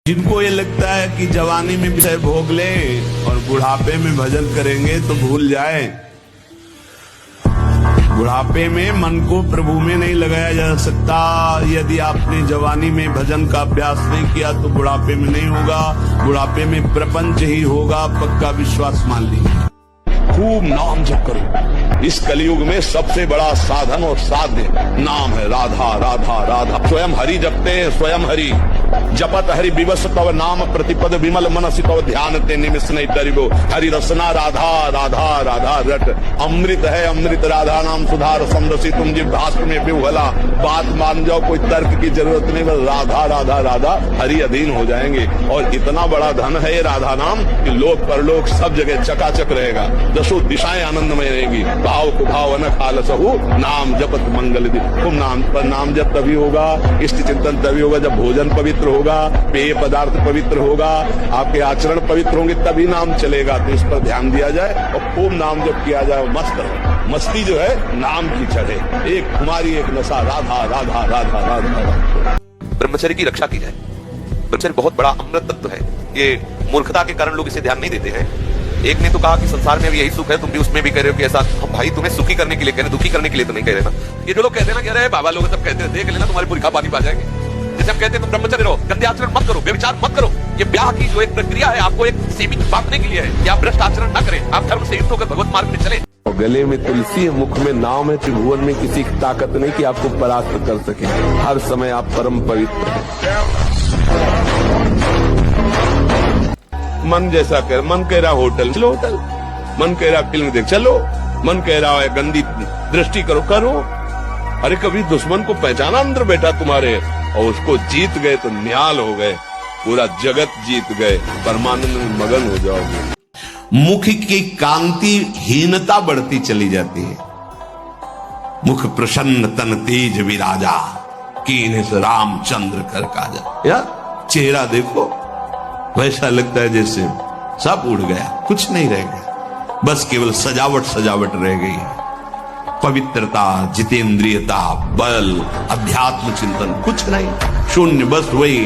जिनको ये लगता है कि जवानी में विषय भोग ले और बुढ़ापे में भजन करेंगे तो भूल जाए, बुढ़ापे में मन को प्रभु में नहीं लगाया जा सकता। यदि आपने जवानी में भजन का अभ्यास नहीं किया तो बुढ़ापे में नहीं होगा, बुढ़ापे में प्रपंच ही होगा, पक्का विश्वास मान लीजिए। खूब नाम जप करो। इस कलयुग में सबसे बड़ा साधन और साध्य नाम है। राधा राधा राधा, स्वयं हरि जपते हैं, स्वयं हरि जपत हरि विवश तव नाम प्रतिपद विमल मनसि तव ध्यान ते निमिष नहीं डरिबो। हरि रसना राधा राधा राधा रट, अमृत है अमृत राधा नाम सुधार समरसी तुम जिब भास्कर में बिवहला। बात मान जाओ, कोई तर्क की जरूरत नहीं, बस राधा राधा राधा हरि अधीन हो जाएंगे। और इतना बड़ा धन है ये राधा नाम कि लोक परलोक सब जगह चकाचक रहेगा, दसों दिशाएं आनंदमय रहेंगी। भाव को भाव न खालसहु नाम जपत मंगल दी। तुम नाम पर नाम जप तभी होगा, इष्ट चिंतन तभी होगा जब भोजन पवित्र होगा, पेय पदार्थ पवित्र होगा, आपके आचरण पवित्र होंगे, तभी नाम चलेगा। तो इस पर ध्यान दिया जाए और खूब नाम जप किया जाए। मस्त रहो, मस्ती जो है नाम की चढ़े, एक खुमारी एक नशा, राधा राधा राधा राधा। ब्रह्मचर्य की रक्षा की जाए। ब्रह्मचर्य बहुत बड़ा अमृत तत्व है। ये मूर्खता के कारण लोग इसे ध्यान नहीं देते हैं। एक ने तो कहा कि संसार में भी यही सुख है, तुम भी उसमें भी कह रहे हो कि ऐसा। हम भाई तुम्हें सुखी करने के लिए कह रहे हैं, दुखी करने के लिए तो नहीं कह रहे ना। ये जो लोग कहते हैं ना, कह रहे हैं बाबा लोग सब कहते हैं देख लेना तुम्हारी पूरी खा पानी पा जाएंगे। जैसे हम कहते हैं तुम ब्रह्मचर्य रहो, गंदे आचरण मत करो, व्यभिचार मत करो। ये ब्याह की जो एक प्रक्रिया है आपको एक सीमित बांटने के लिए है कि आप भ्रष्ट आचरण न करें, आप धर्म से युक्त होकर भगवत मार्ग में चले। गले में तुलसी है, मुख में नाम है, त्रिभुवन में किसी की ताकत नहीं कि आपको परास्त कर सके। हर समय आप परम पवित्र हैं। मन जैसा कर, मन कह रहा होटल चलो होटल, मन कह रहा फिल्म देख चलो, मन कह रहा है गंदी दृष्टि करो करो। अरे कभी दुश्मन को पहचाना अंदर बैठा तुम्हारे, और उसको जीत गए तो निहाल हो गए, पूरा जगत जीत गए, परमानंद में मगन हो जाओगे। मुख की कांति हीनता बढ़ती चली जाती है। मुख प्रसन्न तन तेज विराजा, कीन से रामचंद्र कर काजा। या चेहरा देखो, वैसा लगता है जैसे सब उड़ गया, कुछ नहीं रह गया, बस केवल सजावट सजावट रह गई है। पवित्रता, जितेंद्रियता, बल, अध्यात्म चिंतन कुछ नहीं, शून्य। बस वही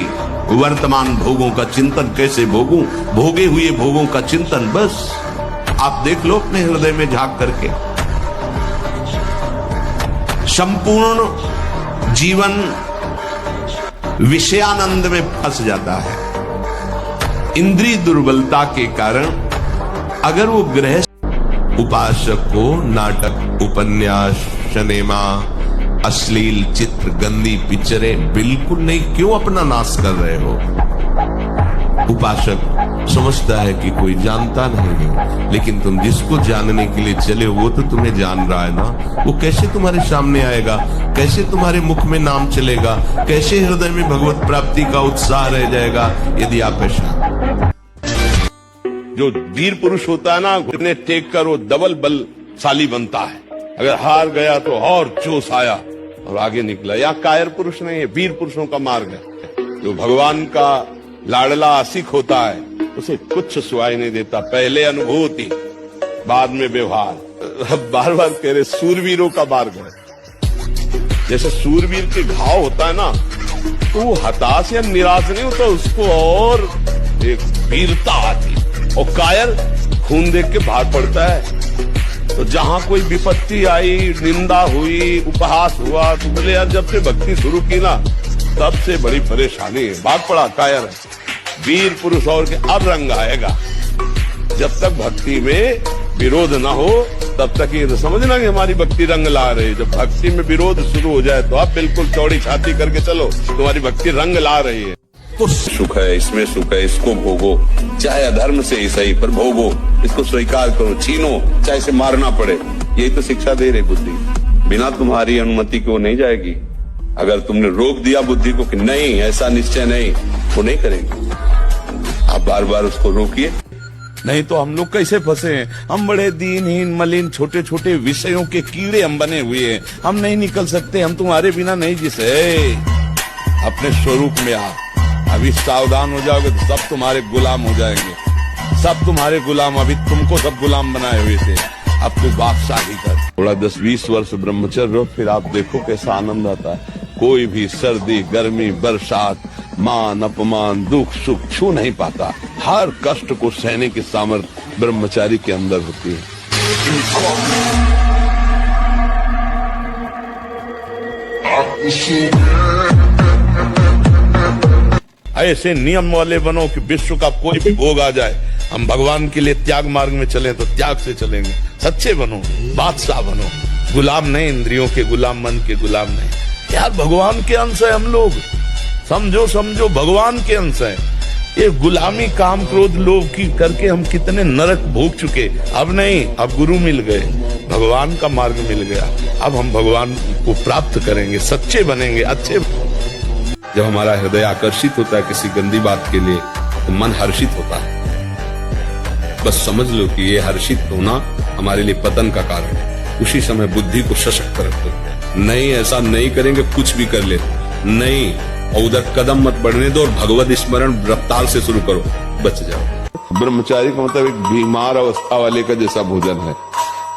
वर्तमान भोगों का चिंतन, कैसे भोगूं, भोगे हुए भोगों का चिंतन। बस आप देख लो अपने हृदय में झांक करके, संपूर्ण जीवन विषयानंद में फंस जाता है। इंद्रिय दुर्बलता के कारण अगर वो गृहस्थ उपासक को नाटक, उपन्यास, सिनेमा, अश्लील चित्र, गंदी पिक्चरें बिल्कुल नहीं, क्यों अपना नाश कर रहे हो? उपासक समझता है कि कोई जानता नहीं है, लेकिन तुम जिसको जानने के लिए चले हो वो तो तुम्हें जान रहा है ना। वो कैसे तुम्हारे सामने आएगा, कैसे तुम्हारे मुख में नाम चलेगा, कैसे हृदय में भगवत प्राप्ति का उत्साह रह जाएगा यदि आप ऐसा। जो वीर पुरुष होता है ना, घुटने टेक कर वो डबल बलशाली बनता है। अगर हार गया तो और जोश आया और आगे निकला। यहाँ कायर पुरुष नहीं है, वीर पुरुषों का मार्ग है। जो भगवान का लाडला आशिक होता है उसे कुछ सुहाई नहीं देता, पहले अनुभूति बाद में व्यवहार। बार बार कह रहे सूरवीरों का मार्ग है। जैसे सूरवीर के घाव होता है ना, तो वो हताश या निराश नहीं होता, उसको और एक वीरता आती। और कायर खून देख के भाग पड़ता है। तो जहां कोई विपत्ति आई, निंदा हुई, उपहास हुआ, तो बोले यार जब से भक्ति शुरू की ना तब से बड़ी परेशानी है, भाग पड़ा कायर। वीर पुरुष और के अब रंग आएगा। जब तक भक्ति में विरोध ना हो तब तक ये समझना कि हमारी भक्ति रंग ला रही है। जब भक्ति में विरोध शुरू हो जाए तो आप बिल्कुल चौड़ी छाती करके चलो, तुम्हारी भक्ति रंग ला रही है। तो सुख है, इसमें सुख है, इसको भोगो, चाहे अधर्म से ही सही पर भोगो, इसको स्वीकार करो, छीनो, चाहे इसे मारना पड़े। यही तो शिक्षा दे रही बुद्धि। बिना तुम्हारी अनुमति के वो नहीं जाएगी। अगर तुमने रोक दिया बुद्धि को कि नहीं ऐसा निश्चय नहीं, वो नहीं करेगी। आप बार बार उसको रोकिए। नहीं तो हम लोग कैसे फंसे हैं? हम बड़े दीनहीन मलिन छोटे छोटे विषयों के कीड़े हम बने हुए हैं। हम नहीं निकल सकते, हम तुम्हारे बिना नहीं जिसे। अपने स्वरूप में आ, अभी सावधान हो जाओगे तो सब तुम्हारे गुलाम हो जाएंगे। सब तुम्हारे गुलाम, अभी तुमको सब गुलाम बनाए हुए थे, अब तो बादशाही कर। थोड़ा 10-20 वर्ष ब्रह्मचर्य रहो, फिर आप देखो कैसा आनंद आता है। कोई भी सर्दी, गर्मी, बरसात, मान अपमान दुख सुख छू नहीं पाता। हर कष्ट को सहने की सामर्थ्य ब्रह्मचारी के अंदर होती है। ऐसे नियम वाले बनो कि विश्व का कोई भी भोग आ जाए, हम भगवान के लिए त्याग मार्ग में चलें तो त्याग से चलेंगे। सच्चे बनो, बादशाह बनो, गुलाम नहीं, इंद्रियों के गुलाम, मन के गुलाम नहीं। यार भगवान के अंश है हम लोग, समझो समझो भगवान के अंश है। ये गुलामी काम क्रोध लोभ की करके हम कितने नरक भोग चुके। अब नहीं, अब गुरु मिल गए, भगवान का मार्ग मिल गया, अब हम भगवान को प्राप्त करेंगे, सच्चे बनेंगे, अच्छे। जब हमारा हृदय आकर्षित होता है किसी गंदी बात के लिए तो मन हर्षित होता है। बस समझ लो कि ये हर्षित होना हमारे लिए पतन का कारण है। उसी समय बुद्धि को सशक्त रखो। नहीं, ऐसा नहीं करेंगे, कुछ भी कर ले नहीं, और उधर कदम मत बढ़ने दो और भगवत स्मरण रफ्तार से शुरू करो, बच जाओ। ब्रह्मचारी का मतलब एक बीमार अवस्था वाले का जैसा भोजन है,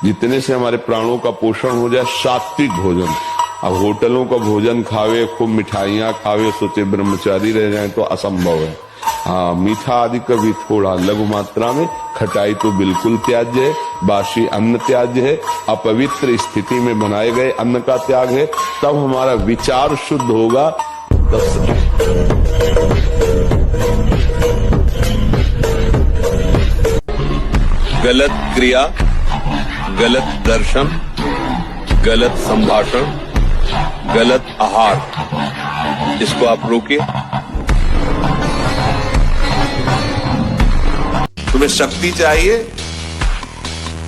जितने से हमारे प्राणों का पोषण हो जाए, सात्विक भोजन। अब होटलों का भोजन खावे, खूब मिठाइयाँ खावे, सोचे ब्रह्मचारी रह जाए तो असंभव है। हाँ, मीठा आदि कभी थोड़ा लघु मात्रा में, खटाई तो बिल्कुल त्याज्य है, बासी अन्न त्याज्य है, अपवित्र स्थिति में बनाए गए अन्न का त्याग है। तब हमारा विचार शुद्ध होगा। गलत क्रिया, गलत दर्शन, गलत संभाषण, गलत आहार, इसको आप रोकिए। तुम्हें शक्ति चाहिए,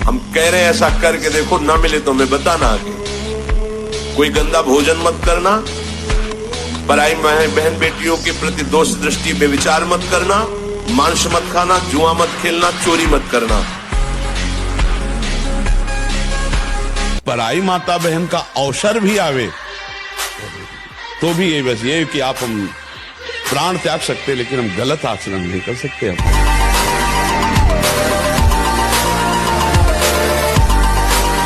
हम कह रहे हैं ऐसा करके देखो, ना मिले तो हमें बताना आगे। कोई गंदा भोजन मत करना, पराई बहन बेटियों के प्रति दोष दृष्टि पे विचार मत करना, मांस मत खाना, जुआ मत खेलना, चोरी मत करना। पराई माता बहन का अवसर भी आवे तो भी ये बस ये कि आप हम प्राण त्याग सकते, लेकिन हम गलत आचरण नहीं कर सकते। हम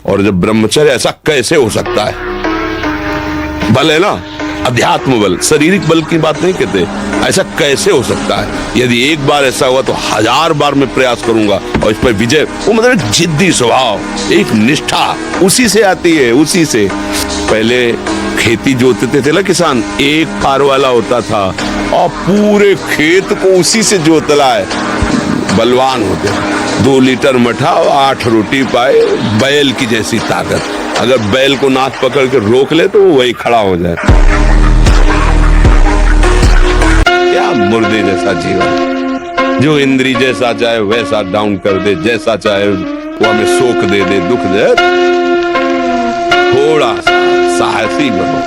और जब ब्रह्मचर्य, ऐसा कैसे हो सकता है? बल है ना, अध्यात्म बल, शारीरिक बल की बात नहीं कहते। ऐसा कैसे हो सकता है? यदि एक बार ऐसा हुआ तो 1000 बार मैं प्रयास करूंगा और इस पर विजय। वो मतलब जिद्दी स्वभाव, एक निष्ठा उसी से आती है, उसी से। पहले खेती जोतते थे ना किसान, एक फार वाला होता था और पूरे खेत को उसी से जोतला है, बलवान होते। 2 लीटर मठा और 8 रोटी पाए, बैल की जैसी ताकत। अगर बैल को नाथ पकड़ के रोक ले तो वो वही खड़ा हो जाए। क्या मुर्दे जैसा जीवन, जो इंद्री जैसा चाहे वैसा डाउन कर दे, जैसा चाहे वो हमें शोक दे दे, दुख दे। थोड़ा सा साहसी बनो,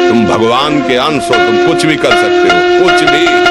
तुम भगवान के अंश हो, तुम कुछ भी कर सकते हो, कुछ भी।